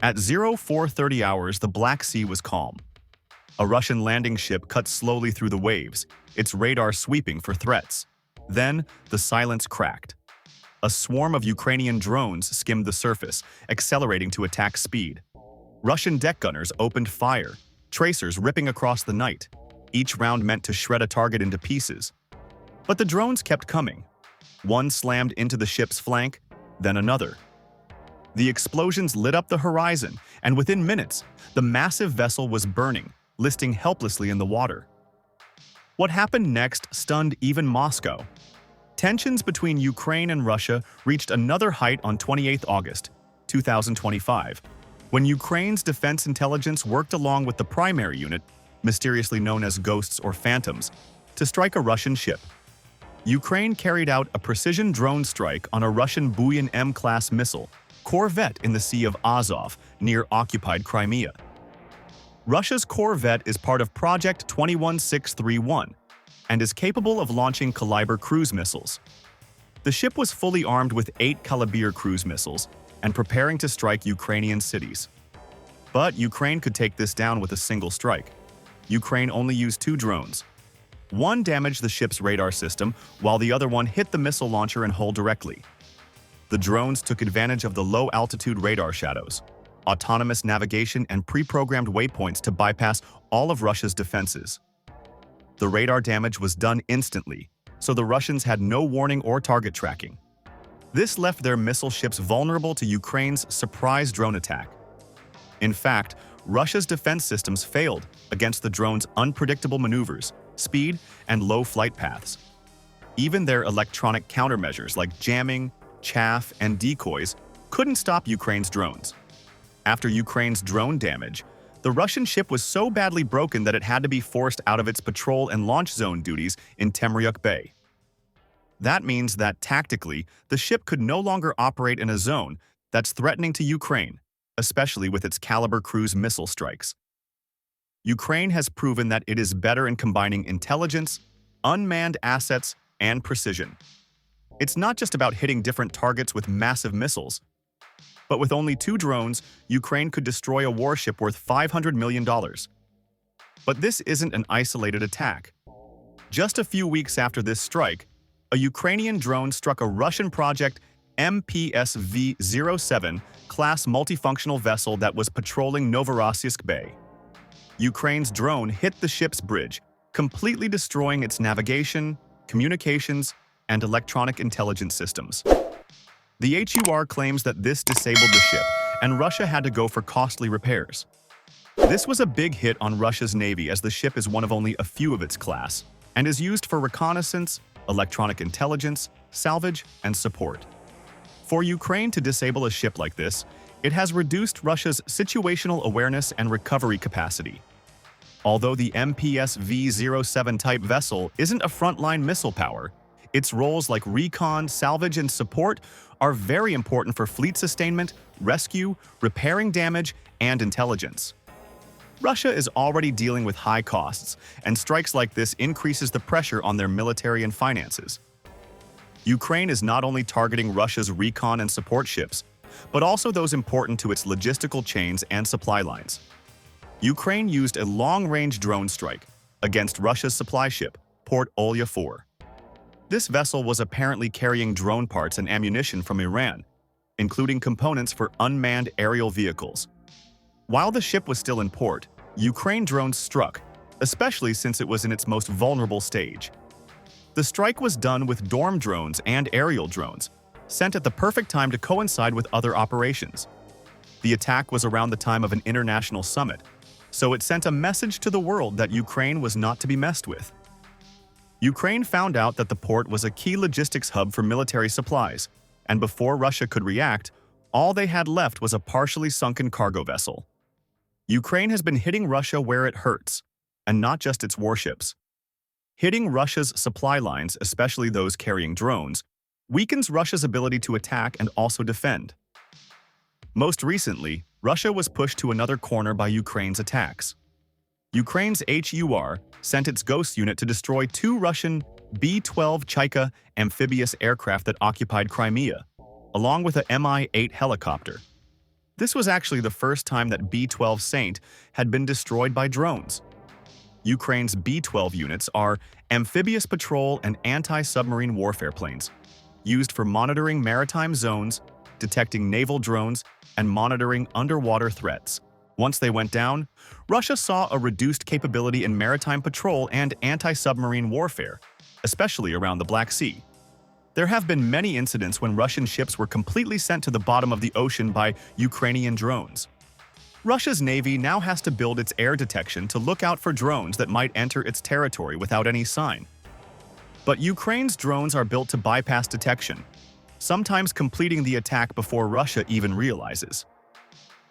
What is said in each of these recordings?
At 0430 hours, the Black Sea was calm. A Russian landing ship cut slowly through the waves, its radar sweeping for threats. Then, the silence cracked. A swarm of Ukrainian drones skimmed the surface, accelerating to attack speed. Russian deck gunners opened fire, tracers ripping across the night, each round meant to shred a target into pieces. But the drones kept coming. One slammed into the ship's flank, then another. The explosions lit up the horizon, and within minutes, the massive vessel was burning, listing helplessly in the water. What happened next stunned even Moscow. Tensions between Ukraine and Russia reached another height on 28 August 2025, when Ukraine's defense intelligence worked along with the primary unit, mysteriously known as Ghosts or Phantoms, to strike a Russian ship. Ukraine carried out a precision drone strike on a Russian Buyan M-class missile corvette in the Sea of Azov, near occupied Crimea. Russia's corvette is part of Project 21631 and is capable of launching Kaliber cruise missiles. The ship was fully armed with 8 Kaliber cruise missiles and preparing to strike Ukrainian cities. But Ukraine could take this down with a single strike. Ukraine only used 2 drones. One damaged the ship's radar system, while the other one hit the missile launcher and hull directly. The drones took advantage of the low-altitude radar shadows, autonomous navigation, and pre-programmed waypoints to bypass all of Russia's defenses. The radar damage was done instantly, so the Russians had no warning or target tracking. This left their missile ships vulnerable to Ukraine's surprise drone attack. In fact, Russia's defense systems failed against the drones' unpredictable maneuvers, speed, and low flight paths. Even their electronic countermeasures like jamming, chaff, and decoys couldn't stop Ukraine's drones. After Ukraine's drone damage, the Russian ship was so badly broken that it had to be forced out of its patrol and launch zone duties in Temryuk Bay. That means that, tactically, the ship could no longer operate in a zone that's threatening to Ukraine, especially with its Kaliber cruise missile strikes. Ukraine has proven that it is better in combining intelligence, unmanned assets, and precision. It's not just about hitting different targets with massive missiles. But with only 2 drones, Ukraine could destroy a warship worth $500 million. But this isn't an isolated attack. Just a few weeks after this strike, a Ukrainian drone struck a Russian Project MPSV-07 class multifunctional vessel that was patrolling Novorossiysk Bay. Ukraine's drone hit the ship's bridge, completely destroying its navigation, communications, and electronic intelligence systems. The HUR claims that this disabled the ship, and Russia had to go for costly repairs. This was a big hit on Russia's navy, as the ship is one of only a few of its class, and is used for reconnaissance, electronic intelligence, salvage, and support. For Ukraine to disable a ship like this, it has reduced Russia's situational awareness and recovery capacity. Although the MPSV-07 type vessel isn't a frontline missile power, its roles like recon, salvage, and support are very important for fleet sustainment, rescue, repairing damage, and intelligence. Russia is already dealing with high costs, and strikes like this increases the pressure on their military and finances. Ukraine is not only targeting Russia's recon and support ships, but also those important to its logistical chains and supply lines. Ukraine used a long-range drone strike against Russia's supply ship, Port Olya 4. This vessel was apparently carrying drone parts and ammunition from Iran, including components for unmanned aerial vehicles. While the ship was still in port, Ukraine drones struck, especially since it was in its most vulnerable stage. The strike was done with dorm drones and aerial drones, sent at the perfect time to coincide with other operations. The attack was around the time of an international summit, so it sent a message to the world that Ukraine was not to be messed with. Ukraine found out that the port was a key logistics hub for military supplies, and before Russia could react, all they had left was a partially sunken cargo vessel. Ukraine has been hitting Russia where it hurts, and not just its warships. Hitting Russia's supply lines, especially those carrying drones, weakens Russia's ability to attack and also defend. Most recently, Russia was pushed to another corner by Ukraine's attacks. Ukraine's HUR sent its Ghost unit to destroy 2 Russian B-12 Chaika amphibious aircraft that occupied Crimea, along with a Mi-8 helicopter. This was actually the first time that B-12 Saint had been destroyed by drones. Ukraine's B-12 units are amphibious patrol and anti-submarine warfare planes, used for monitoring maritime zones, detecting naval drones, and monitoring underwater threats. Once they went down, Russia saw a reduced capability in maritime patrol and anti-submarine warfare, especially around the Black Sea. There have been many incidents when Russian ships were completely sent to the bottom of the ocean by Ukrainian drones. Russia's navy now has to build its air detection to look out for drones that might enter its territory without any sign. But Ukraine's drones are built to bypass detection, sometimes completing the attack before Russia even realizes.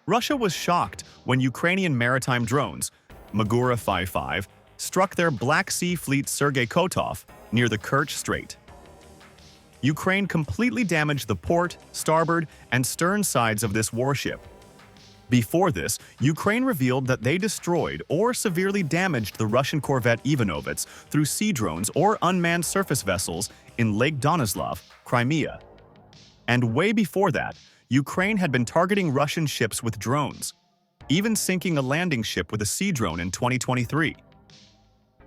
Russia was shocked when Ukrainian maritime drones, Magura 55, struck their Black Sea fleet Sergei Kotov near the Kerch Strait. Ukraine completely damaged the port, starboard, and stern sides of this warship. Before this, Ukraine revealed that they destroyed or severely damaged the Russian corvette Ivanovets through sea drones or unmanned surface vessels in Lake Donoslav, Crimea. And way before that, Ukraine had been targeting Russian ships with drones, even sinking a landing ship with a sea drone in 2023.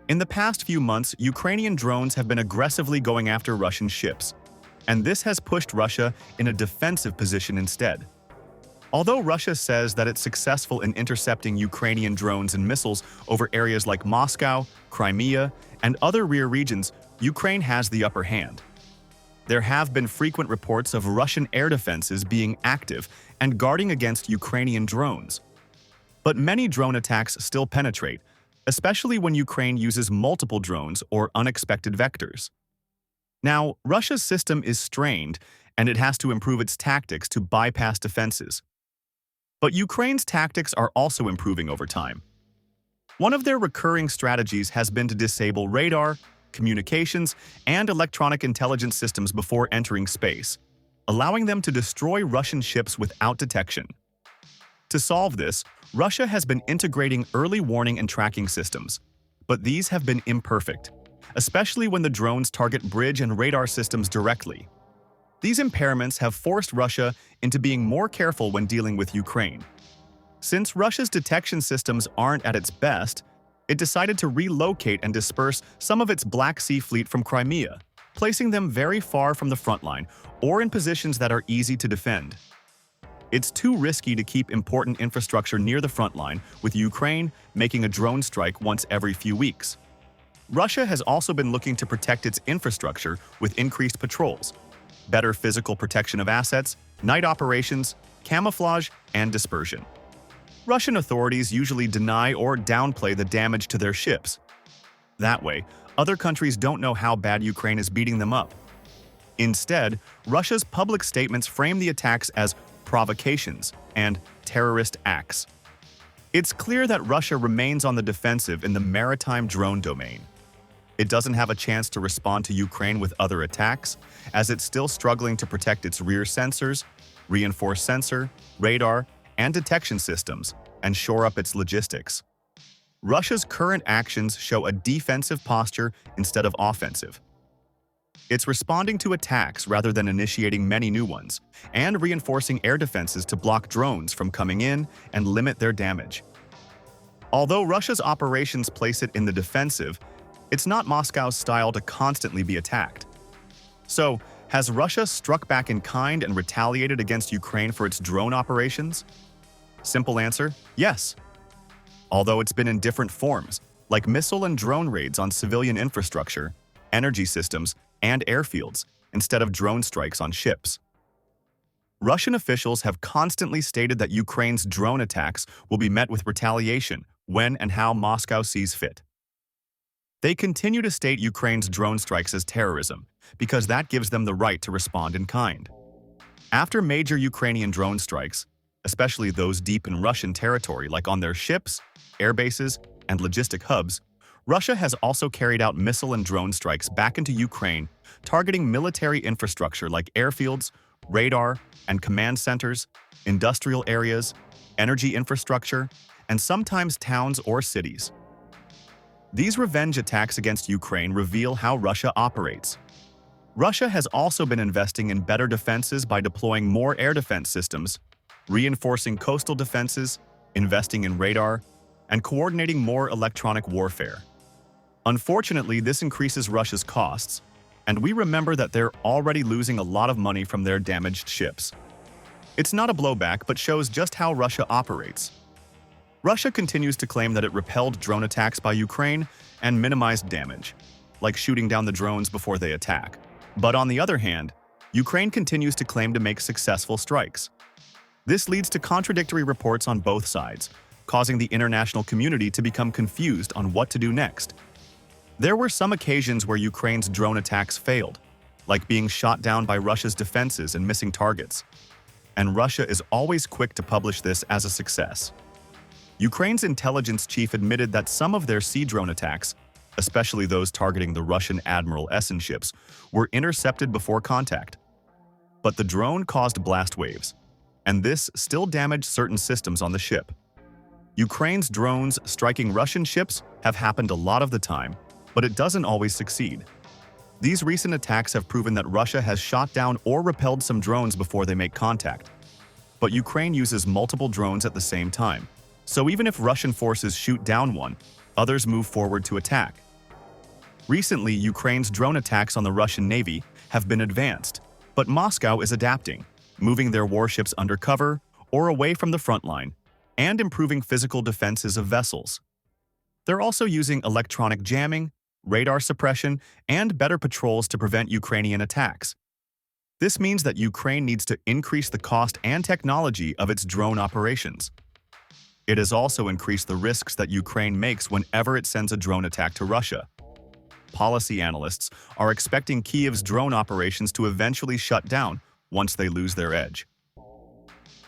In the past few months, Ukrainian drones have been aggressively going after Russian ships, and this has pushed Russia in a defensive position instead. Although Russia says that it's successful in intercepting Ukrainian drones and missiles over areas like Moscow, Crimea, and other rear regions, Ukraine has the upper hand. There have been frequent reports of Russian air defenses being active and guarding against Ukrainian drones. But many drone attacks still penetrate, especially when Ukraine uses multiple drones or unexpected vectors. Now, Russia's system is strained, and it has to improve its tactics to bypass defenses. But Ukraine's tactics are also improving over time. One of their recurring strategies has been to disable radar, communications, and electronic intelligence systems before entering space, allowing them to destroy Russian ships without detection. To solve this, Russia has been integrating early warning and tracking systems, but these have been imperfect, especially when the drones target bridge and radar systems directly. These impairments have forced Russia into being more careful when dealing with Ukraine. Since Russia's detection systems aren't at its best, it decided to relocate and disperse some of its Black Sea fleet from Crimea, placing them very far from the front line or in positions that are easy to defend. It's too risky to keep important infrastructure near the front line, with Ukraine making a drone strike once every few weeks. Russia has also been looking to protect its infrastructure with increased patrols, better physical protection of assets, night operations, camouflage, and dispersion. Russian authorities usually deny or downplay the damage to their ships. That way, other countries don't know how bad Ukraine is beating them up. Instead, Russia's public statements frame the attacks as provocations and terrorist acts. It's clear that Russia remains on the defensive in the maritime drone domain. It doesn't have a chance to respond to Ukraine with other attacks, as it's still struggling to protect its rear sensors, reinforce sensor, radar, and detection systems, and shore up its logistics. Russia's current actions show a defensive posture instead of offensive. It's responding to attacks rather than initiating many new ones, and reinforcing air defenses to block drones from coming in and limit their damage. Although Russia's operations place it in the defensive, it's not Moscow's style to constantly be attacked. So, has Russia struck back in kind and retaliated against Ukraine for its drone operations? Simple answer, yes. Although it's been in different forms, like missile and drone raids on civilian infrastructure, energy systems, and airfields, instead of drone strikes on ships. Russian officials have constantly stated that Ukraine's drone attacks will be met with retaliation when and how Moscow sees fit. They continue to state Ukraine's drone strikes as terrorism, because that gives them the right to respond in kind. After major Ukrainian drone strikes, especially those deep in Russian territory like on their ships, air bases, and logistic hubs, Russia has also carried out missile and drone strikes back into Ukraine, targeting military infrastructure like airfields, radar and command centers, industrial areas, energy infrastructure, and sometimes towns or cities. These revenge attacks against Ukraine reveal how Russia operates. Russia has also been investing in better defenses by deploying more air defense systems, reinforcing coastal defenses, investing in radar, and coordinating more electronic warfare. Unfortunately, this increases Russia's costs, and we remember that they're already losing a lot of money from their damaged ships. It's not a blowback, but shows just how Russia operates. Russia continues to claim that it repelled drone attacks by Ukraine and minimized damage, like shooting down the drones before they attack. But on the other hand, Ukraine continues to claim to make successful strikes. This leads to contradictory reports on both sides, causing the international community to become confused on what to do next. There were some occasions where Ukraine's drone attacks failed, like being shot down by Russia's defenses and missing targets. And Russia is always quick to publish this as a success. Ukraine's intelligence chief admitted that some of their sea drone attacks, especially those targeting the Russian Admiral Essen ships, were intercepted before contact. But the drone caused blast waves, and this still damaged certain systems on the ship. Ukraine's drones striking Russian ships have happened a lot of the time, but it doesn't always succeed. These recent attacks have proven that Russia has shot down or repelled some drones before they make contact. But Ukraine uses multiple drones at the same time, so even if Russian forces shoot down one, others move forward to attack. Recently, Ukraine's drone attacks on the Russian Navy have been advanced, but Moscow is adapting, moving their warships undercover or away from the front line, and improving physical defenses of vessels. They're also using electronic jamming, radar suppression, and better patrols to prevent Ukrainian attacks. This means that Ukraine needs to increase the cost and technology of its drone operations. It has also increased the risks that Ukraine makes whenever it sends a drone attack to Russia. Policy analysts are expecting Kyiv's drone operations to eventually shut down once they lose their edge.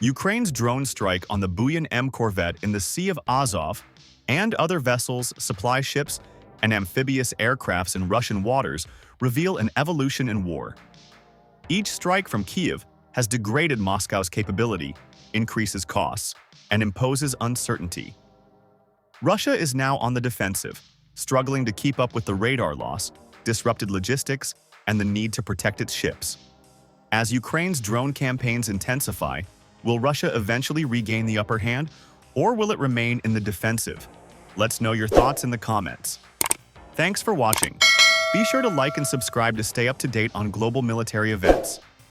Ukraine's drone strike on the Buyan M corvette in the Sea of Azov and other vessels, supply ships, and amphibious aircrafts in Russian waters reveal an evolution in war. Each strike from Kyiv has degraded Moscow's capability, increases costs, and imposes uncertainty. Russia is now on the defensive, struggling to keep up with the radar loss, disrupted logistics, and the need to protect its ships. As Ukraine's drone campaigns intensify, will Russia eventually regain the upper hand, or will it remain in the defensive? Let's know your thoughts in the comments. Thanks for watching. Be sure to like and subscribe to stay up to date on global military events.